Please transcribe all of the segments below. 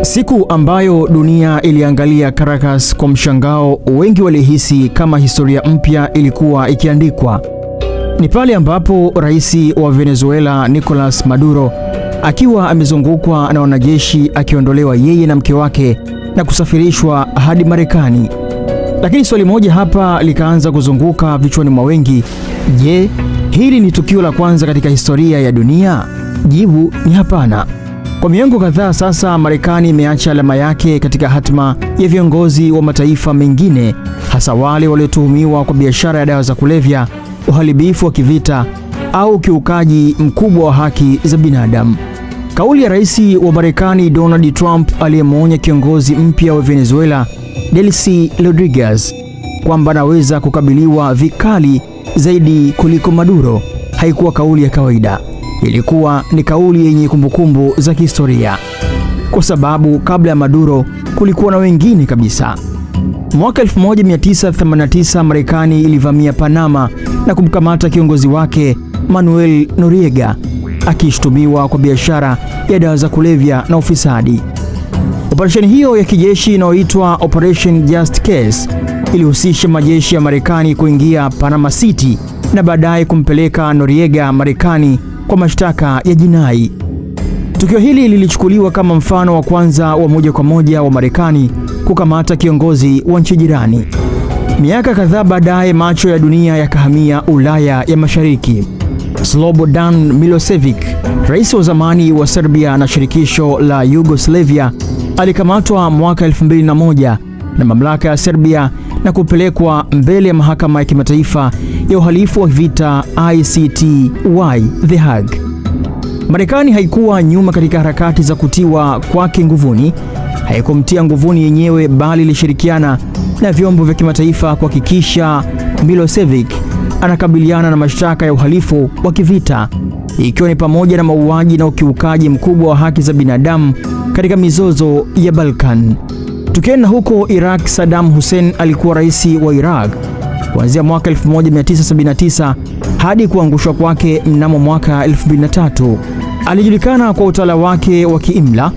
Siku ambayo dunia iliangalia Caracas kwa mshangao, wengi walihisi kama historia mpya ilikuwa ikiandikwa. Ni pale ambapo rais wa Venezuela Nicolas Maduro akiwa amezungukwa na wanajeshi akiondolewa yeye na mke wake na kusafirishwa hadi Marekani. Lakini swali moja hapa likaanza kuzunguka vichwani mwa wengi. Je, hili ni tukio la kwanza katika historia ya dunia? Jibu ni hapana. Kwa miongo kadhaa sasa, Marekani imeacha alama yake katika hatima ya viongozi wa mataifa mengine, hasa wale waliotuhumiwa kwa biashara ya dawa za kulevya, uharibifu wa kivita au ukiukaji mkubwa wa haki za binadamu. Kauli ya rais wa Marekani Donald Trump aliyemwonya kiongozi mpya wa Venezuela Delcy Rodriguez kwamba anaweza kukabiliwa vikali zaidi kuliko Maduro haikuwa kauli ya kawaida. Ilikuwa ni kauli yenye kumbukumbu za kihistoria, kwa sababu kabla ya Maduro kulikuwa na wengine kabisa. Mwaka 1989 Marekani ilivamia Panama na kumkamata kiongozi wake Manuel Noriega akishtumiwa kwa biashara ya dawa za kulevya na ufisadi. Operesheni hiyo ya kijeshi inayoitwa Operation Just Case ilihusisha majeshi ya Marekani kuingia Panama City na baadaye kumpeleka Noriega Marekani kwa mashtaka ya jinai. Tukio hili lilichukuliwa kama mfano wa kwanza wa moja kwa moja wa Marekani kukamata kiongozi wa nchi jirani. Miaka kadhaa baadaye, macho ya dunia yakahamia Ulaya ya Mashariki. Slobodan Milosevic, rais wa zamani wa Serbia na shirikisho la Yugoslavia, alikamatwa mwaka 2001 na mamlaka ya Serbia na kupelekwa mbele ya mahakama ya kimataifa ya uhalifu wa vita ICTY The Hague. Marekani haikuwa nyuma katika harakati za kutiwa kwake nguvuni. Haikumtia nguvuni yenyewe, bali ilishirikiana na vyombo vya kimataifa kuhakikisha Milosevic anakabiliana na mashtaka ya uhalifu wa kivita, ikiwa ni pamoja na mauaji na ukiukaji mkubwa wa haki za binadamu katika mizozo ya Balkan. Tukienda huko Iraq, Saddam Hussein alikuwa rais wa Iraq kuanzia mwaka 1979 hadi kuangushwa kwake mnamo mwaka 2003. Alijulikana kwa utawala wake wa kiimla,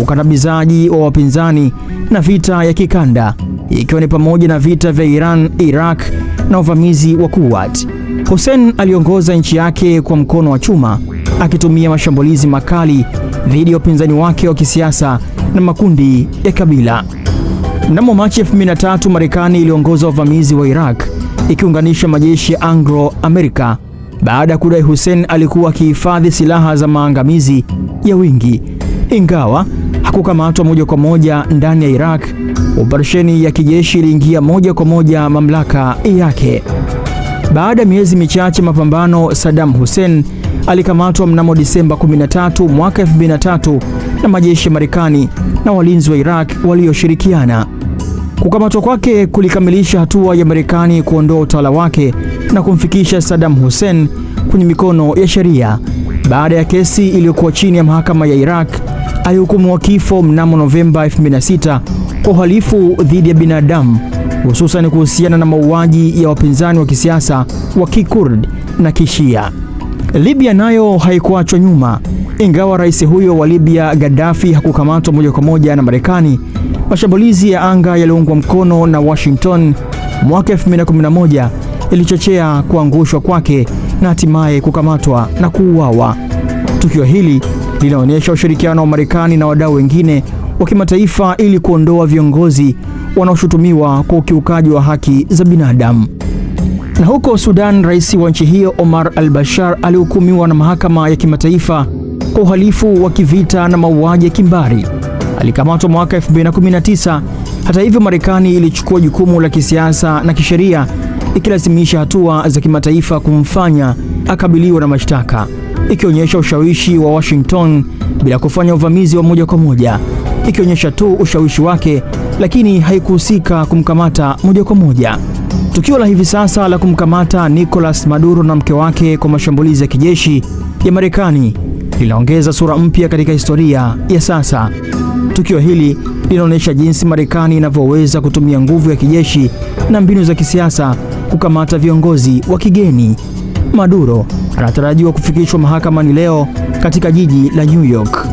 ukandamizaji wa wapinzani na vita ya kikanda, ikiwa ni pamoja na vita vya Iran, Iraq na uvamizi wa Kuwait. Hussein aliongoza nchi yake kwa mkono wa chuma, akitumia mashambulizi makali dhidi ya upinzani wake wa kisiasa na makundi ya kabila. Mnamo Machi 2003 Marekani iliongoza uvamizi wa Iraq ikiunganisha majeshi ya Anglo-Amerika baada ya kudai Hussein alikuwa akihifadhi silaha za maangamizi ya wingi. Ingawa hakukamatwa moja kwa moja ndani ya Iraq, operesheni ya kijeshi iliingia moja kwa moja mamlaka yake. Baada ya miezi michache mapambano, Saddam Hussein alikamatwa mnamo Disemba 13 mwaka 2003 na majeshi ya Marekani na walinzi wa Iraq walioshirikiana. Kukamatwa kwake kulikamilisha hatua ya Marekani kuondoa utawala wake na kumfikisha Saddam Hussein kwenye mikono ya sheria. Baada ya kesi iliyokuwa chini ya mahakama ya Iraq, alihukumiwa kifo mnamo Novemba 2006 kwa uhalifu dhidi ya binadamu, hususan kuhusiana na mauaji ya wapinzani wa kisiasa wa Kikurd na Kishia. Libya nayo haikuachwa nyuma. Ingawa rais huyo wa Libya Gaddafi hakukamatwa moja kwa moja na Marekani, mashambulizi ya anga yaliyoungwa mkono na Washington mwaka 2011 ilichochea kuangushwa kwake na hatimaye kukamatwa na kuuawa. Tukio hili linaonyesha ushirikiano wa Marekani na wadau wengine wa kimataifa ili kuondoa viongozi wanaoshutumiwa kwa ukiukaji wa haki za binadamu. Na huko Sudan, rais wa nchi hiyo Omar al-Bashir alihukumiwa na mahakama ya kimataifa kwa uhalifu wa kivita na mauaji ya kimbari. Alikamatwa mwaka 2019. Hata hivyo, Marekani ilichukua jukumu la kisiasa na kisheria, ikilazimisha hatua za kimataifa kumfanya akabiliwe na mashtaka, ikionyesha ushawishi wa Washington bila kufanya uvamizi wa moja kwa moja, ikionyesha tu ushawishi wake, lakini haikuhusika kumkamata moja kwa moja. Tukio la hivi sasa la kumkamata Nicolas Maduro na mke wake kwa mashambulizi ya kijeshi ya Marekani linaongeza sura mpya katika historia ya sasa. Tukio hili linaonyesha jinsi Marekani inavyoweza kutumia nguvu ya kijeshi na mbinu za kisiasa kukamata viongozi wa kigeni. Maduro anatarajiwa kufikishwa mahakamani leo katika jiji la New York.